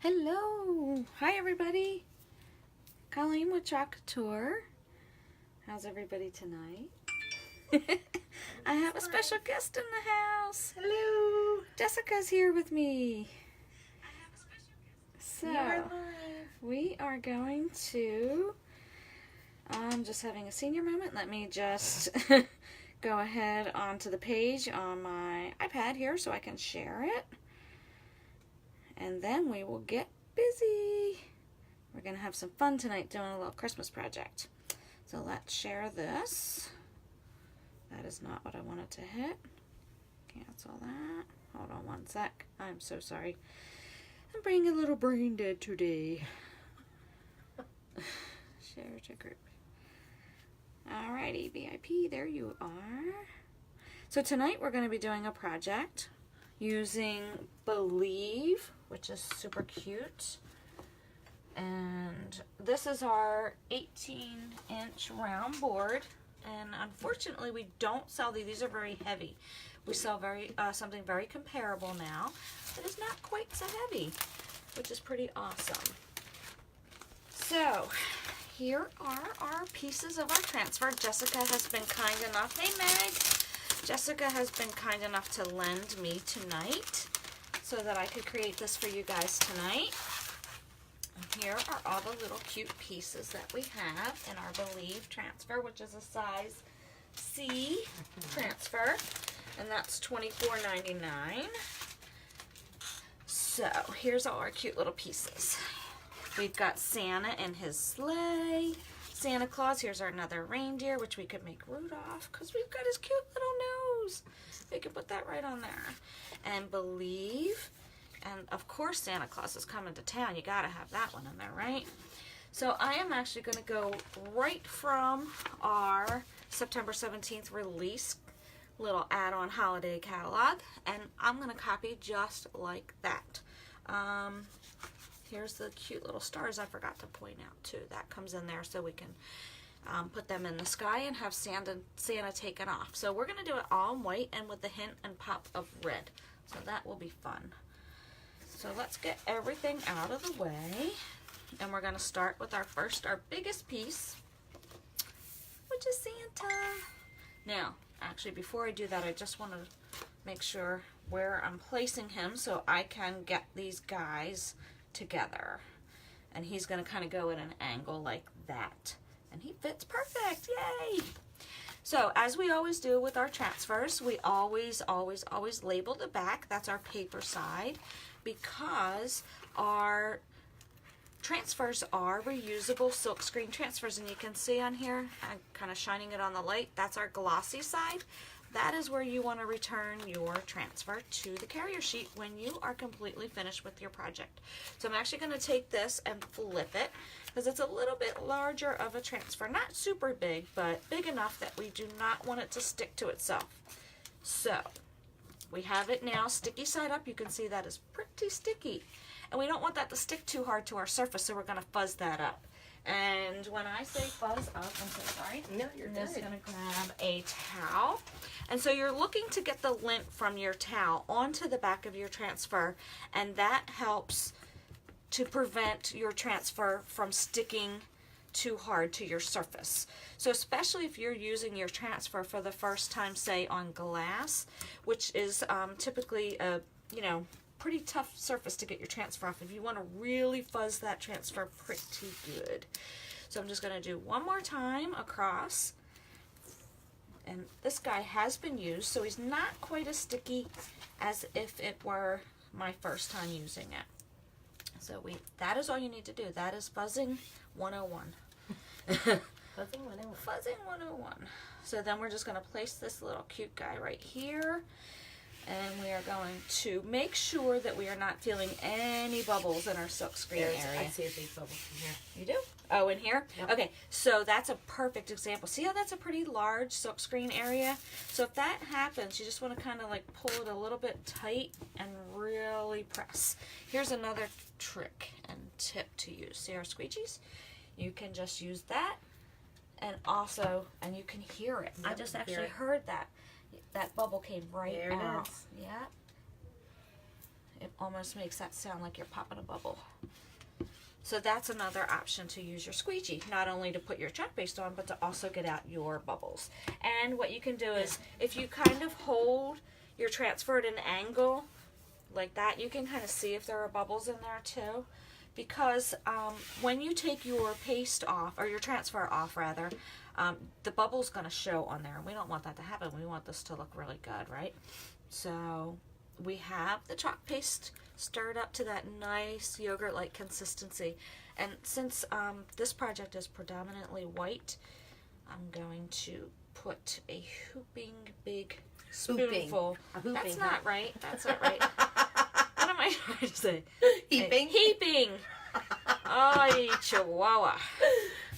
Hello! Hi everybody! Colleen with Couture. How's everybody tonight? I have a special guest in the house. Hello! Jessica's here with me. So, we are going to, I'm just having a senior moment. Let me just go ahead onto the page on my iPad here so I can share it. And then we will get busy. We're going to have some fun tonight doing a little Christmas project. So let's share this. That is not what I wanted to hit. Cancel that. Hold on one sec. I'm so sorry. I'm being a little brain dead today. Share to group. Alrighty, VIP, there you are. So tonight we're going to be doing a project using Believe, which is super cute. And this is our 18-inch round board. And unfortunately, we don't sell these. These are very heavy. We sell something very comparable now. It is not quite so heavy, which is pretty awesome. So, here are our pieces of our transfer. Jessica has been kind enough. Hey, Meg! Jessica has been kind enough to lend me tonight so that I could create this for you guys tonight. And here are all the little cute pieces that we have in our Believe transfer, which is a size C transfer, and that's $24.99. So here's all our cute little pieces. We've got Santa and his sleigh. Santa Claus, here's our another reindeer, which we could make Rudolph, because we've got his cute little nose. We can put that right on there. And Believe, and of course Santa Claus is coming to town. You gotta have that one in there, right? So I am actually gonna go right from our September 17th release little add-on holiday catalog, and I'm gonna copy just like that. Here's the cute little stars I forgot to point out too. That comes in there so we can put them in the sky and have Santa taken off. So we're going to do it all in white and with the hint and pop of red. So that will be fun. So let's get everything out of the way. And we're going to start with our biggest piece, which is Santa. Now, actually before I do that, I just want to make sure where I'm placing him so I can get these guys together, and he's going to kind of go at an angle like that, and he fits perfect. Yay! So as we always do with our transfers, we always label the back. That's our paper side, because our transfers are reusable silkscreen transfers, and you can see on here, I'm kind of shining it on the light, that's our glossy side. That is where you want to return your transfer to the carrier sheet when you are completely finished with your project. So I'm actually going to take this and flip it, because it's a little bit larger of a transfer. Not super big, but big enough that we do not want it to stick to itself. So we have it now sticky side up. You can see that is pretty sticky. And we don't want that to stick too hard to our surface, so we're going to fuzz that up. And when I say fuzz up, I'm so sorry. No, you're good. I'm just going to grab a towel. And so you're looking to get the lint from your towel onto the back of your transfer, and that helps to prevent your transfer from sticking too hard to your surface. So especially if you're using your transfer for the first time, say on glass, which is typically a, pretty tough surface to get your transfer off. If you want to really fuzz that transfer pretty good. So I'm just going to do one more time across. And this guy has been used, so he's not quite as sticky as if it were my first time using it. So that is all you need to do. That is fuzzing 101. Fuzzing 101. Fuzzing 101. So then we're just going to place this little cute guy right here. And we are going to make sure that we are not feeling any bubbles in our silkscreen area. I see a big bubble in here. You do? Oh, in here? Yep. Okay, so that's a perfect example. See how that's a pretty large silkscreen area? So if that happens, you just want to kind of like pull it a little bit tight and really press. Here's another trick and tip to use. See our squeegees? You can just use that, and you can hear it. Yep, I just actually heard that. That bubble came right out. There it is. Yeah. It almost makes that sound like you're popping a bubble. So that's another option to use your squeegee, not only to put your chalk paste on, but to also get out your bubbles. And what you can do is, if you kind of hold your transfer at an angle like that, you can kind of see if there are bubbles in there too. Because when you take your paste off, or your transfer off rather, the bubble's going to show on there. We don't want that to happen. We want this to look really good, right? So we have the chalk paste stirred up to that nice yogurt-like consistency. And since this project is predominantly white, I'm going to put a hooping big spoonful. That's not right. That's not right. What am I trying to say? Heaping. Heaping. Oh, chihuahua.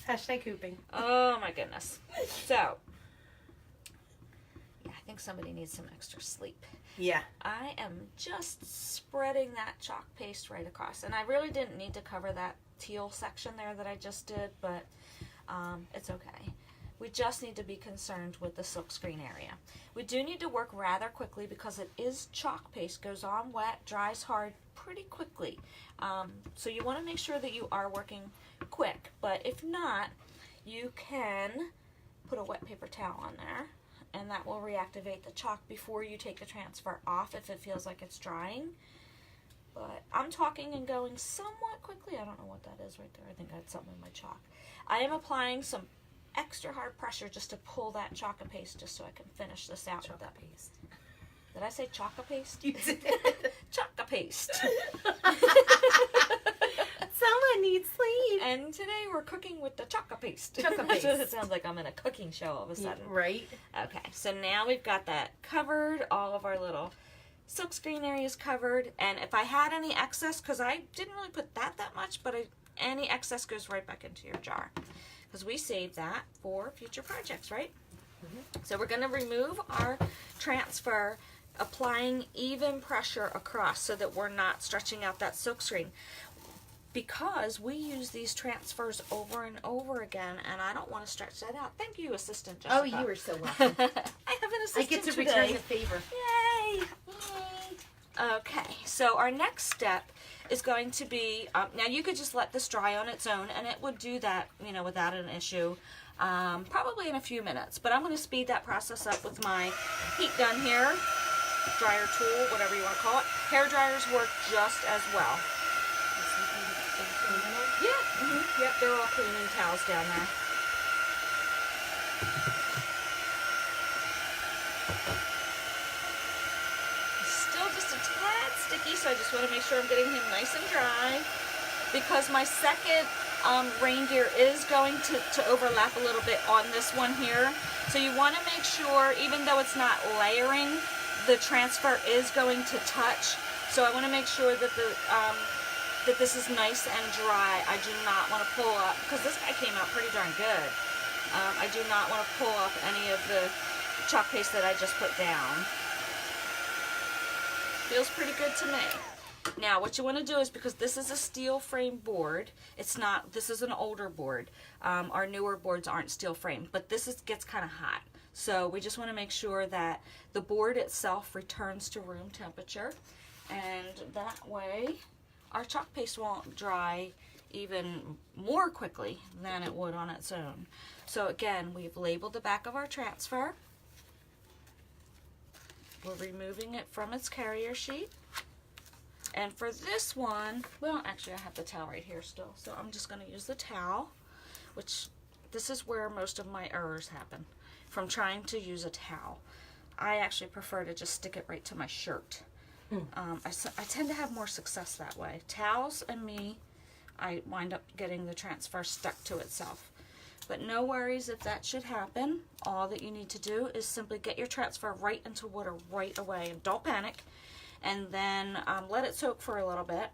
Hashtag hooping. Oh my goodness. So, yeah, I think somebody needs some extra sleep. Yeah. I am just spreading that chalk paste right across. And I really didn't need to cover that teal section there that I just did, but it's okay. We just need to be concerned with the silkscreen area. We do need to work rather quickly because it is chalk paste, goes on wet, dries hard pretty quickly. So you want to make sure that you are working quick, but if not, you can put a wet paper towel on there, and that will reactivate the chalk before you take the transfer off if it feels like it's drying. But I'm talking and going somewhat quickly. I don't know what that is right there. I think I had something in my chalk. I am applying some extra hard pressure just to pull that chalk paste, just so I can finish this out with that paste. Did I say chalk paste? You did. Chalk paste. Someone needs sleep. And today we're cooking with the chalk paste. Chalk paste. It sounds like I'm in a cooking show all of a sudden. Right. Okay, so now we've got that covered, all of our little silkscreen areas covered, and if I had any excess, because I didn't really put that much, but any excess goes right back into your jar, because we saved that for future projects, right? Mm-hmm. So we're going to remove our transfer, applying even pressure across so that we're not stretching out that silkscreen. Because we use these transfers over and over again, and I don't want to stretch that out. Thank you, Assistant Jessica. Oh, you are so welcome. I have an assistant I get to today. return the favor. Yay! Yay! Okay, so our next step is going to be, now you could just let this dry on its own, and it would do that, you know, without an issue, probably in a few minutes. But I'm going to speed that process up with my heat gun here, dryer tool, whatever you want to call it. Hair dryers work just as well. Yeah, yep, they're all cleaning towels down there. Still just a tad sticky, so I just want to make sure I'm getting him nice and dry. Because my second reindeer is going to overlap a little bit on this one here. So you want to make sure, even though it's not layering, the transfer is going to touch. So I want to make sure that that this is nice and dry. I do not want to pull up, because this guy came out pretty darn good. I do not want to pull up any of the chalk paste that I just put down. Feels pretty good to me. Now what you want to do is, because this is a steel frame board, this is an older board. Our newer boards aren't steel frame, but this gets kind of hot. So we just want to make sure that the board itself returns to room temperature, and that way our chalk paste won't dry even more quickly than it would on its own. So again, we've labeled the back of our transfer. We're removing it from its carrier sheet. And for this one, well, actually I have the towel right here still, so I'm just going to use the towel, which this is where most of my errors happen, from trying to use a towel. I actually prefer to just stick it right to my shirt. I tend to have more success that way. Towels and me, I wind up getting the transfer stuck to itself. But no worries if that should happen. All that you need to do is simply get your transfer right into water right away, and don't panic. And then let it soak for a little bit.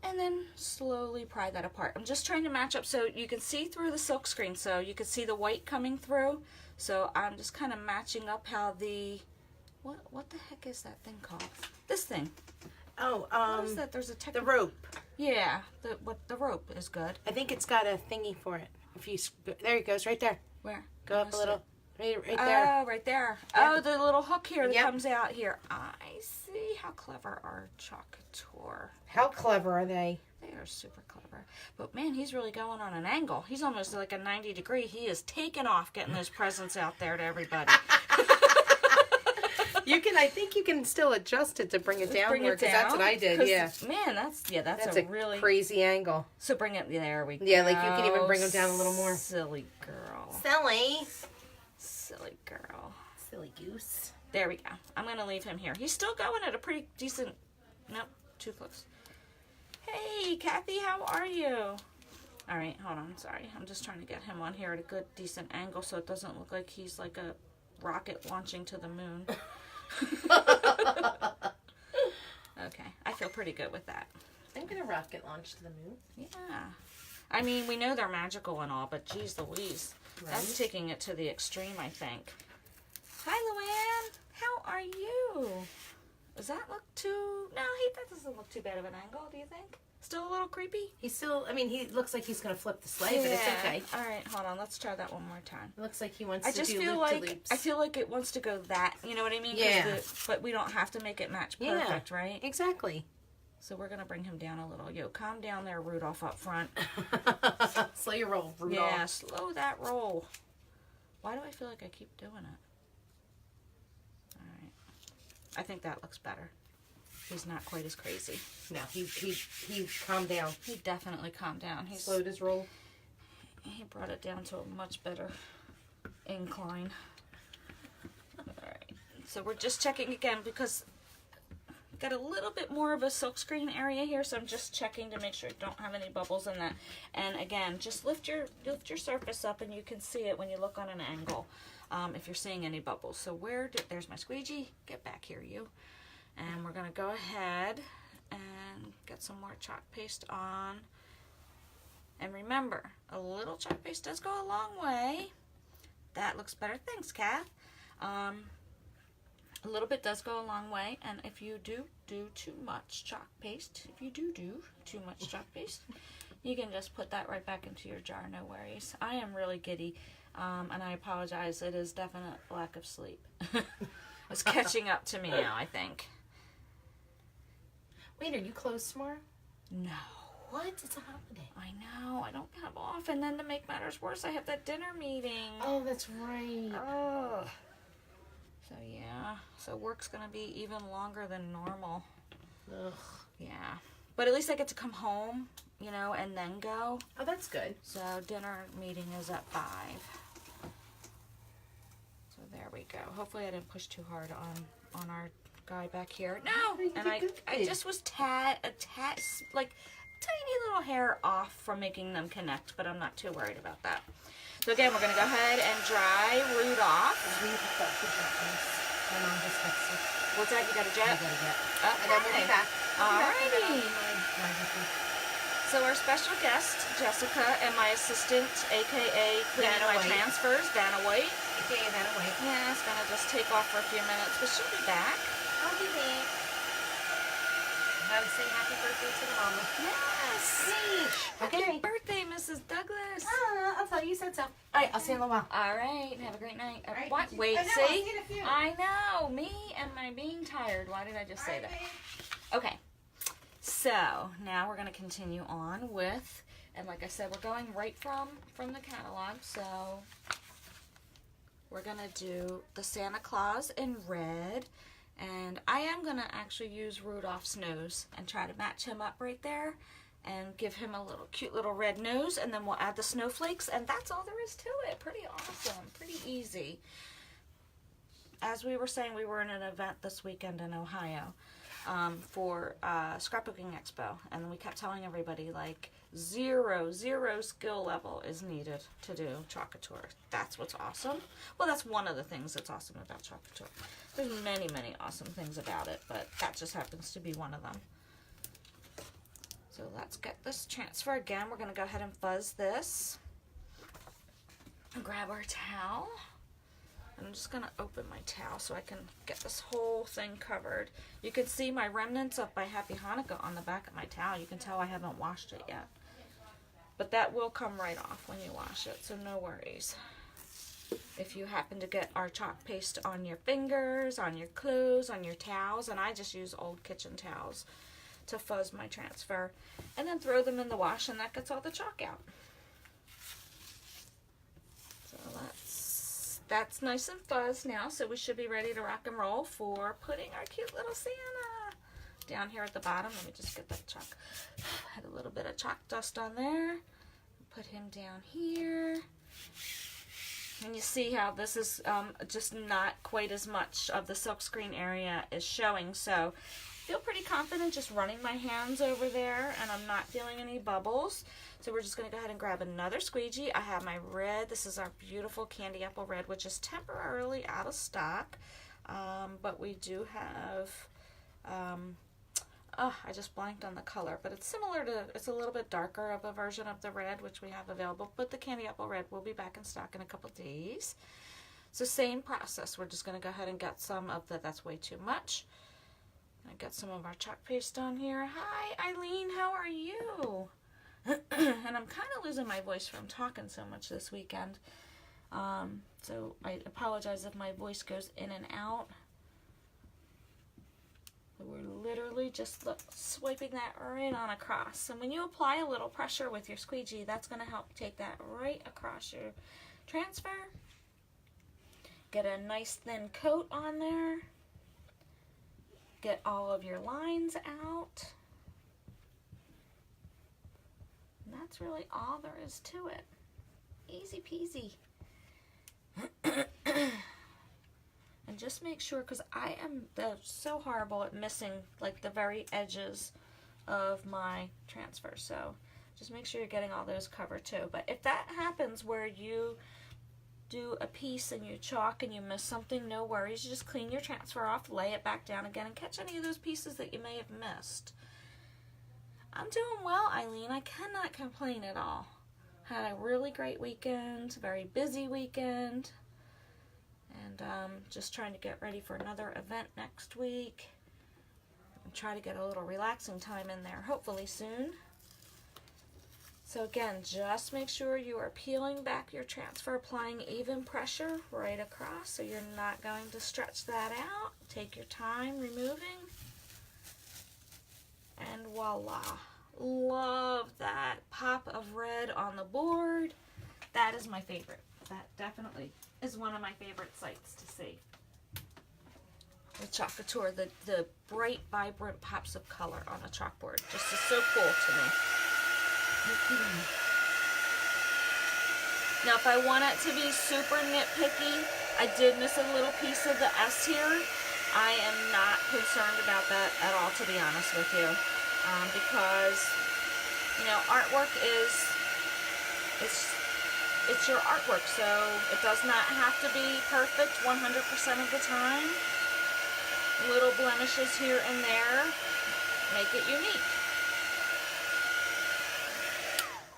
And then slowly pry that apart. I'm just trying to match up so you can see through the silk screen, so you can see the white coming through. So I'm just kind of matching up how the... What the heck is that thing called? This thing. Oh, what is that? There's a the rope. Yeah, the rope is good. I think it's got a thingy for it. If you there it goes, right there. Where? Go up a little. Right there. Oh, right there. Yep. Oh, the little hook here that Yep. comes out here. I see. How clever are Couture. How clever are they? They are super clever. But man, he's really going on an angle. He's almost like a 90-degree. He is taking off getting those presents out there to everybody. I think you can still adjust it to bring it down more, because that's what I did. Yeah. Man, that's a really crazy angle. So bring it. There we go. Yeah, like you can even bring them down a little more. Silly girl. Silly girl. Silly goose. There we go. I'm gonna leave him here. He's still going at a pretty decent. Nope, too close. Hey, Kathy, how are you? All right, hold on. Sorry, I'm just trying to get him on here at a good, decent angle so it doesn't look like he's like a rocket launching to the moon. Okay, I feel pretty good with that. I'm gonna rocket launch to the moon. Yeah. I mean, we know they're magical and all, but geez Louise. Right. That's taking it to the extreme, I think. Hi, Luann. How are you? Does that look too... No, that doesn't look too bad of an angle, do you think? Still a little creepy? He's still... I mean, he looks like he's going to flip the sleigh, but it's okay. All right, hold on. Let's try that one more time. It looks like he wants I to just do feel loop-de-loops. I feel like it wants to go that, you know what I mean? 'Cause Yeah. but we don't have to make it match perfect, right? Exactly. So we're going to bring him down a little. Yo, calm down there, Rudolph, up front. Slow your roll, Rudolph. Yeah, slow that roll. Why do I feel like I keep doing it? All right. I think that looks better. He's not quite as crazy. No, he calmed down. He definitely calmed down. He Slowed his roll. He brought it down to a much better incline. All right. So we're just checking again because got a little bit more of a silkscreen area here, so I'm just checking to make sure I don't have any bubbles in that. And again, just lift your surface up and you can see it when you look on an angle if you're seeing any bubbles. So there's my squeegee. Get back here, you. And we're going to go ahead and get some more chalk paste on. And remember, a little chalk paste does go a long way. That looks better. Thanks, Kath. A little bit does go a long way, and if you do too much chalk paste, too much chalk paste, you can just put that right back into your jar, no worries. I am really giddy, and I apologize. It is definite lack of sleep. It's catching up to me now, I think. Wait, are you closed tomorrow? No. What? It's a holiday. I know. I don't have off, and then to make matters worse, I have that dinner meeting. Oh, that's right. Ugh. So yeah, so work's gonna be even longer than normal. Ugh. Yeah, but at least I get to come home, you know, and then go. Oh, that's good. So dinner meeting is at 5. So there we go. Hopefully I didn't push too hard on our guy back here. No, and I just was like tiny little hair off from making them connect, but I'm not too worried about that. So again, we're going to go ahead and dry Rudolph. My mom just texted. What's that? You got a jet? I got a jet. Okay. And then we'll be back. Alrighty. So our special guest, Jessica, and my assistant, a.k.a. cleaning my transfers, Dana White. Okay, Dana White. Yeah, it's going to just take off for a few minutes, but she'll be back. I'll be back. Gotta say happy birthday to the mama. Yes. Okay. Happy birthday, Mrs. Douglas. I'll tell you, you said so. All right, I'll see you in a little while. All right. Have a great night. All right, What? you- Wait, I know, see? I'll see you in a few. I know. Me and my being tired. Why did I just say that? Okay. So now we're going to continue on with, and like I said, we're going right from the catalog. So we're going to do the Santa Claus in red. And I am going to actually use Rudolph's nose and try to match him up right there and give him a little cute little red nose, and then we'll add the snowflakes, and that's all there is to it. Pretty awesome. Pretty easy. As we were saying, we were in an event this weekend in Ohio for Scrapbooking Expo, and we kept telling everybody, like, zero skill level is needed to do Chalk Couture. That's what's awesome. Well, that's one of the things that's awesome about Chalk Couture. There's many, many awesome things about it, but that just happens to be one of them. So let's get this transfer. Again, we're going to go ahead and fuzz this. Grab our towel. I'm just going to open my towel so I can get this whole thing covered. You can see my remnants of my Happy Hanukkah on the back of my towel. You can tell I haven't washed it yet. But that will come right off when you wash it, so no worries. If you happen to get our chalk paste on your fingers, on your clothes, on your towels, and I just use old kitchen towels to fuzz my transfer, and then throw them in the wash, and that gets all the chalk out. So that's nice and fuzzed now, so we should be ready to rock and roll for putting our cute little Santa down here at the bottom. Let me just get that chalk. I had a little bit of chalk dust on there. Put him down here. And you see how this is just not quite as much of the silkscreen area is showing. So I feel pretty confident just running my hands over there, and I'm not feeling any bubbles. So we're just going to go ahead and grab another squeegee. I have my red. This is our beautiful candy apple red, which is temporarily out of stock. But we do have... I just blanked on the color, but it's similar to, it's a little bit darker of a version of the red, which we have available, but the candy apple red will be back in stock in a couple days. So same process. We're just going to go ahead and get some of the, that's way too much. I got some of our chalk paste on here. Hi, Eileen, how are you? And I'm kind of losing my voice from talking so much this weekend. So I apologize if my voice goes in and out. We're literally just swiping that right on across. And when you apply a little pressure with your squeegee, that's going to help take that right across your transfer. Get a nice thin coat on there. Get all of your lines out. And that's really all there is to it. Easy peasy. And just make sure, because I am so horrible at missing like the very edges of my transfer. So just make sure you're getting all those covered too. But if that happens where you do a piece and you chalk and you miss something, no worries. You just clean your transfer off, lay it back down again, and catch any of those pieces that you may have missed. I'm doing well, Eileen. I cannot complain at all. Had a really great weekend, very busy weekend. And just trying to get ready for another event next week. And try to get a little relaxing time in there, hopefully soon. So again, just make sure you are peeling back your transfer, applying even pressure right across so you're not going to stretch that out. Take your time removing. And voila. Love that pop of red on the board. That is my favorite. That definitely is one of my favorite sights to see. The Couture, the bright, vibrant pops of color on a chalkboard. Just is so cool to me. Now, if I want it to be super nitpicky, I did miss a little piece of the S here. I am not concerned about that at all, to be honest with you. Because, you know, artwork is, it's your artwork, so it does not have to be perfect 100% of the time. Little blemishes here and there make it unique.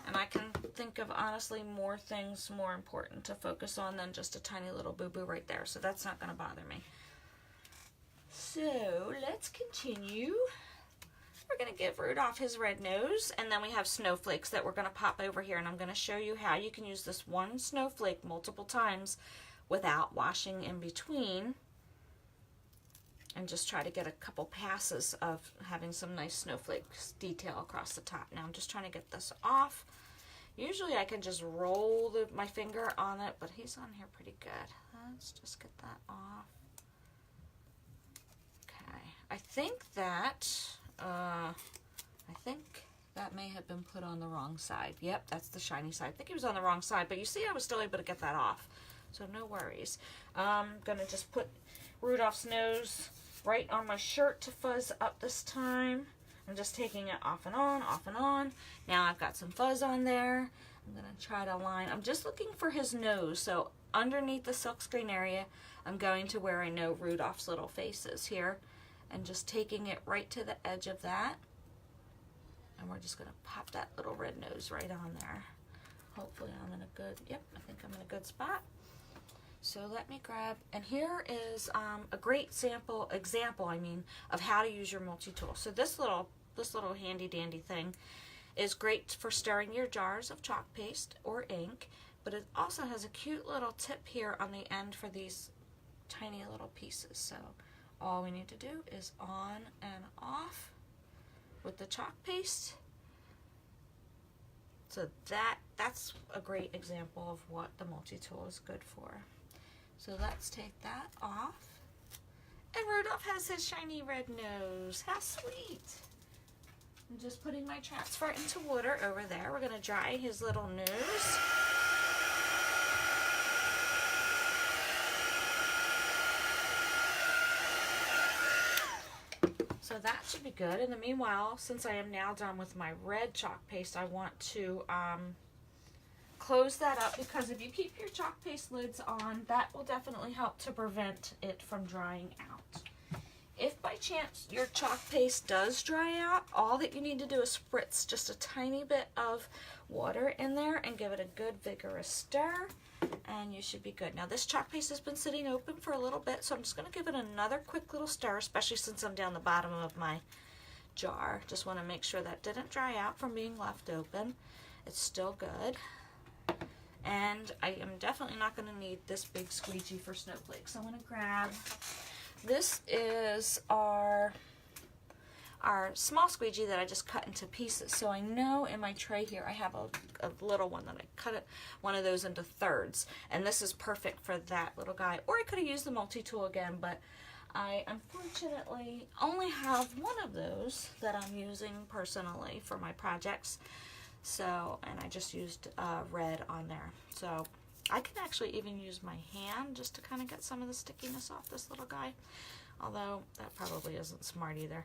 And I can think of, honestly, more things more important to focus on than just a tiny little boo-boo right there, so that's not going to bother me. So, let's continue. We're going to give Rudolph his red nose, and then we have snowflakes that we're going to pop over here, and I'm going to show you how you can use this one snowflake multiple times without washing in between, and just try to get a couple passes of having some nice snowflakes detail across the top. Now I'm just trying to get this off. Usually I can just roll my finger on it, but he's on here pretty good. Let's just get that off. Okay, I think that may have been put on the wrong side. Yep, that's the shiny side. I think it was on the wrong side, but you see I was still able to get that off. So no worries. I'm going to just put Rudolph's nose right on my shirt to fuzz up this time. I'm just taking it off and on, off and on. Now I've got some fuzz on there. I'm going to try to line. I'm just looking for his nose. So underneath the silkscreen area, I'm going to where I know Rudolph's little face is here. And just taking it right to the edge of that. And we're just going to pop that little red nose right on there. Hopefully I'm in a good, yep, I think I'm in a good spot. So let me grab, and here is a great example, of how to use your multi-tool. So this little handy dandy thing is great for stirring your jars of chalk paste or ink, but it also has a cute little tip here on the end for these tiny little pieces. So all we need to do is on and off with the chalk paste. So that's a great example of what the multi-tool is good for. So let's take that off. And Rudolph has his shiny red nose. How sweet. I'm just putting my transfer into water over there. We're going to dry his little nose. So that should be good. In the meanwhile, since I am now done with my red chalk paste, I want to close that up, because if you keep your chalk paste lids on, that will definitely help to prevent it from drying out. If by chance your chalk paste does dry out, all that you need to do is spritz just a tiny bit of water in there and give it a good vigorous stir, and you should be good. Now this chalk paste has been sitting open for a little bit, so I'm just going to give it another quick little stir, especially since I'm down the bottom of my jar. Just want to make sure that didn't dry out from being left open. It's still good. And I am definitely not going to need this big squeegee for snowflakes. So I'm going to grab, this is our small squeegee that I just cut into pieces. So I know in my tray here I have a little one that I cut one of those into thirds. And this is perfect for that little guy. Or I could have used the multi-tool again, but I unfortunately only have one of those that I'm using personally for my projects. So, and I just used red on there. So I can actually even use my hand just to kind of get some of the stickiness off this little guy. Although that probably isn't smart either.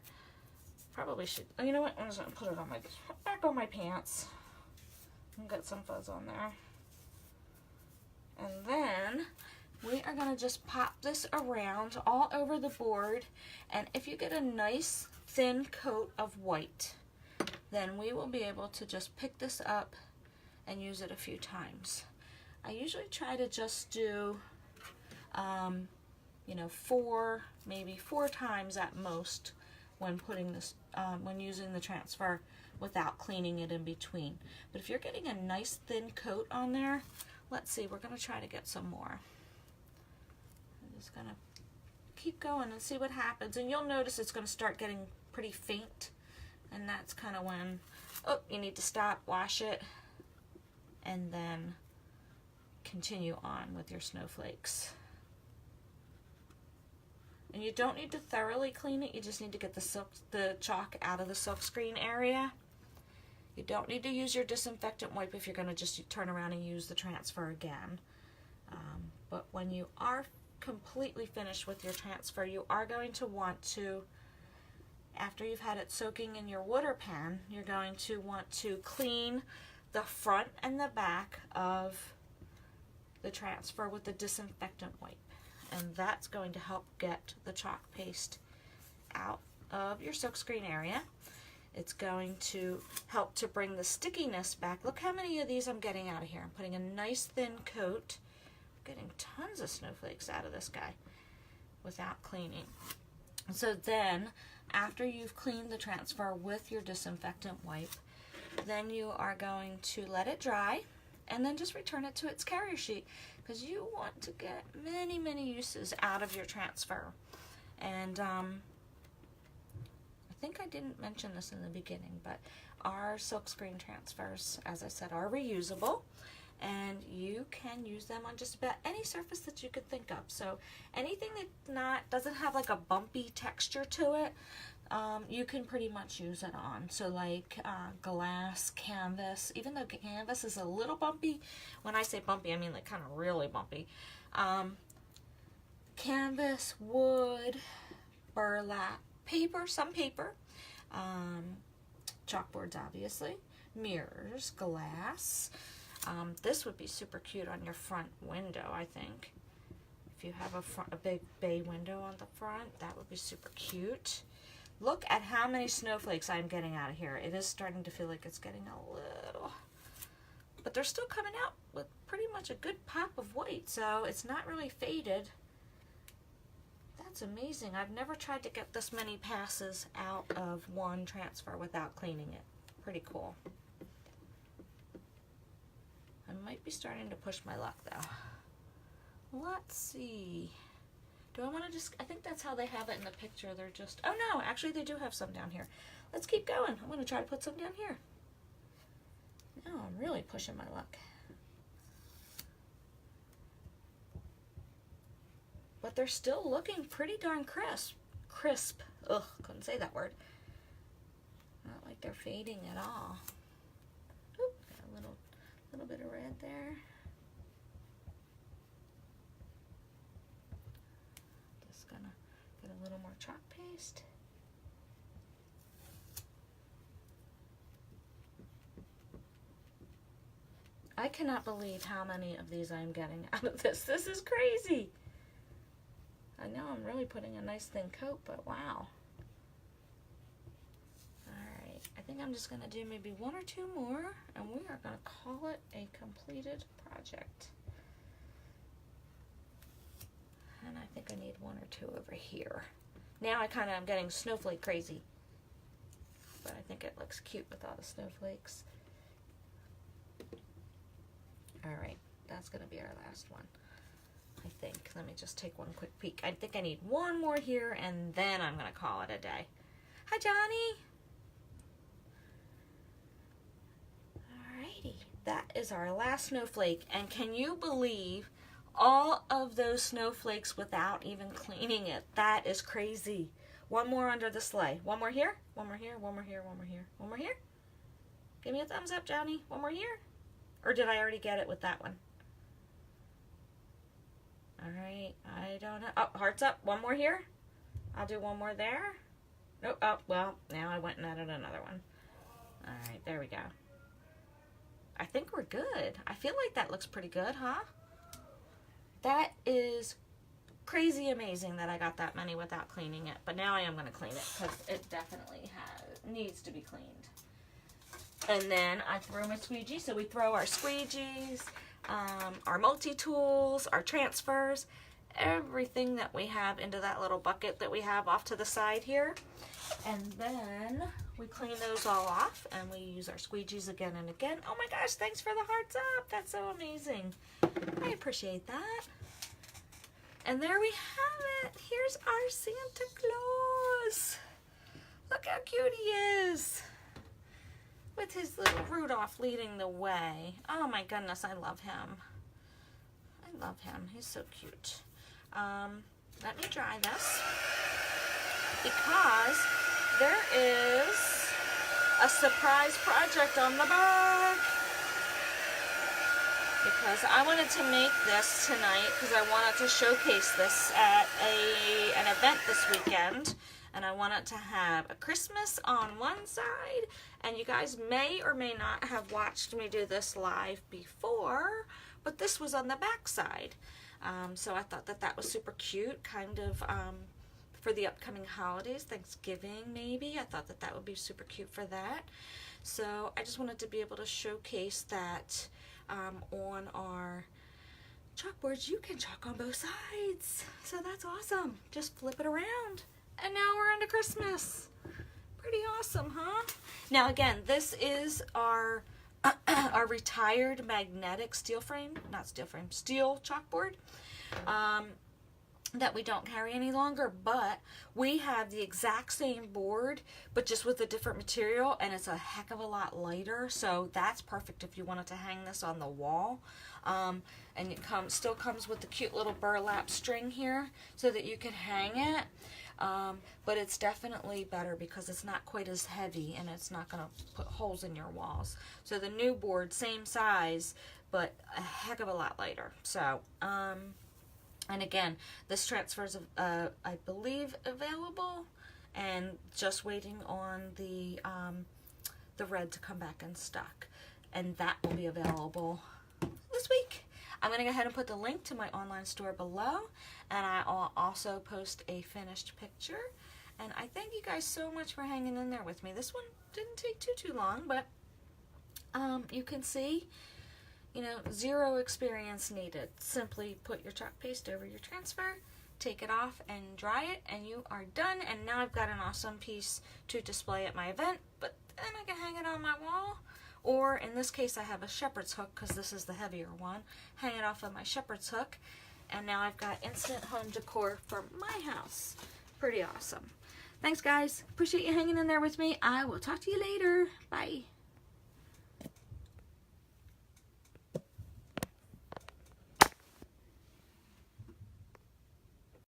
Probably should, oh, you know what, I'm just gonna put it on my, back on my pants and get some fuzz on there. And then we are gonna just pop this around all over the board. And if you get a nice thin coat of white, then we will be able to just pick this up and use it a few times. I usually try to just do, you know, maybe four times at most when putting this, when using the transfer without cleaning it in between. But if you're getting a nice thin coat on there, let's see, we're gonna try to get some more. I'm just gonna keep going and see what happens. And you'll notice it's gonna start getting pretty faint. And that's kind of when, oh, you need to stop, wash it, and then continue on with your snowflakes. And you don't need to thoroughly clean it, you just need to get the chalk out of the silkscreen area. You don't need to use your disinfectant wipe if you're going to just turn around and use the transfer again. But when you are completely finished with your transfer, you are going to want to, after you've had it soaking in your water pan, you're going to want to clean the front and the back of the transfer with the disinfectant wipe. And that's going to help get the chalk paste out of your silkscreen area. It's going to help to bring the stickiness back. Look how many of these I'm getting out of here. I'm putting a nice thin coat. I'm getting tons of snowflakes out of this guy without cleaning. So then, after you've cleaned the transfer with your disinfectant wipe, then you are going to let it dry and then just return it to its carrier sheet, because you want to get many, many uses out of your transfer. And I think I didn't mention this in the beginning, but our silkscreen transfers, as I said, are reusable, and you can use them on just about any surface that you could think of. So anything that doesn't have like a bumpy texture to it, you can pretty much use it on. So like glass, canvas, even though canvas is a little bumpy, when I say bumpy, I mean like kind of really bumpy. Canvas, wood, burlap, paper, some paper, chalkboards obviously, mirrors, glass. This would be super cute on your front window, I think. If you have a big bay window on the front, that would be super cute. Look at how many snowflakes I'm getting out of here. It is starting to feel like it's getting a little, but they're still coming out with pretty much a good pop of white, so it's not really faded. That's amazing. I've never tried to get this many passes out of one transfer without cleaning it. Pretty cool. I might be starting to push my luck though. Let's see. Do I want to just, I think that's how they have it in the picture. They're just, oh no, actually they do have some down here. Let's keep going. I'm going to try to put some down here. Now I'm really pushing my luck. But they're still looking pretty darn crisp. Ugh, couldn't say that word. Not like they're fading at all. Oop, got a little bit of red there. Just gonna get a little more chalk paste. I cannot believe how many of these I'm getting out of this. This is crazy. I know I'm really putting a nice thin coat, but wow. Alright, I think I'm just going to do maybe one or two more, and we are going to call it a completed project. And I think I need one or two over here. Now I kind of am getting snowflake crazy, but I think it looks cute with all the snowflakes. Alright, that's going to be our last one. I think. Let me just take one quick peek. I think I need one more here, and then I'm going to call it a day. Hi, Johnny. Alrighty. That is our last snowflake. And can you believe all of those snowflakes without even cleaning it? That is crazy. One more under the sleigh. One more here. One more here. One more here. One more here. One more here. Give me a thumbs up, Johnny. One more here. Or did I already get it with that one? Alright, I don't know. Oh, hearts up. One more here. I'll do one more there. Nope. Oh, well, now I went and added another one. Alright, there we go. I think we're good. I feel like that looks pretty good, huh? That is crazy amazing that I got that many without cleaning it. But now I am going to clean it because it definitely needs to be cleaned. And then I throw my squeegee. So we throw our squeegees, our multi-tools, our transfers, everything that we have into that little bucket that we have off to the side here. And then we clean those all off and we use our squeegees again and again. Oh my gosh, thanks for the hearts up. That's so amazing. I appreciate that. And there we have it. Here's our Santa Claus. Look how cute he is. With his little Rudolph leading the way. Oh my goodness, I love him. I love him. He's so cute. Let me dry this because there is a surprise project on the back. Because I wanted to make this tonight because I wanted to showcase this at an event this weekend. And I want it to have a Christmas on one side. And you guys may or may not have watched me do this live before, but this was on the back side. So I thought that was super cute, kind of for the upcoming holidays, Thanksgiving maybe. I thought that would be super cute for that. So I just wanted to be able to showcase that on our chalkboards. You can chalk on both sides. So that's awesome. Just flip it around. And now we're into Christmas. Pretty awesome, huh? Now again, this is our our retired magnetic steel chalkboard that we don't carry any longer, but we have the exact same board, but just with a different material, and it's a heck of a lot lighter, so that's perfect if you wanted to hang this on the wall. And it still comes with the cute little burlap string here so that you can hang it. But it's definitely better because it's not quite as heavy and it's not going to put holes in your walls. So the new board, same size, but a heck of a lot lighter. So, and again, this transfer's, I believe, available and just waiting on the red to come back in stock. And that will be available this week. I'm going to go ahead and put the link to my online store below, and I'll also post a finished picture. And I thank you guys so much for hanging in there with me. This one didn't take too long, but you can see, you know, zero experience needed. Simply put your chalk paste over your transfer, take it off and dry it, and you are done. And now I've got an awesome piece to display at my event, but then I can hang it on my wall, Or in this case, I have a shepherd's hook because this is the heavier one, hanging off of my shepherd's hook. And now I've got instant home decor for my house. Pretty awesome. Thanks, guys. Appreciate you hanging in there with me. I will talk to you later. Bye.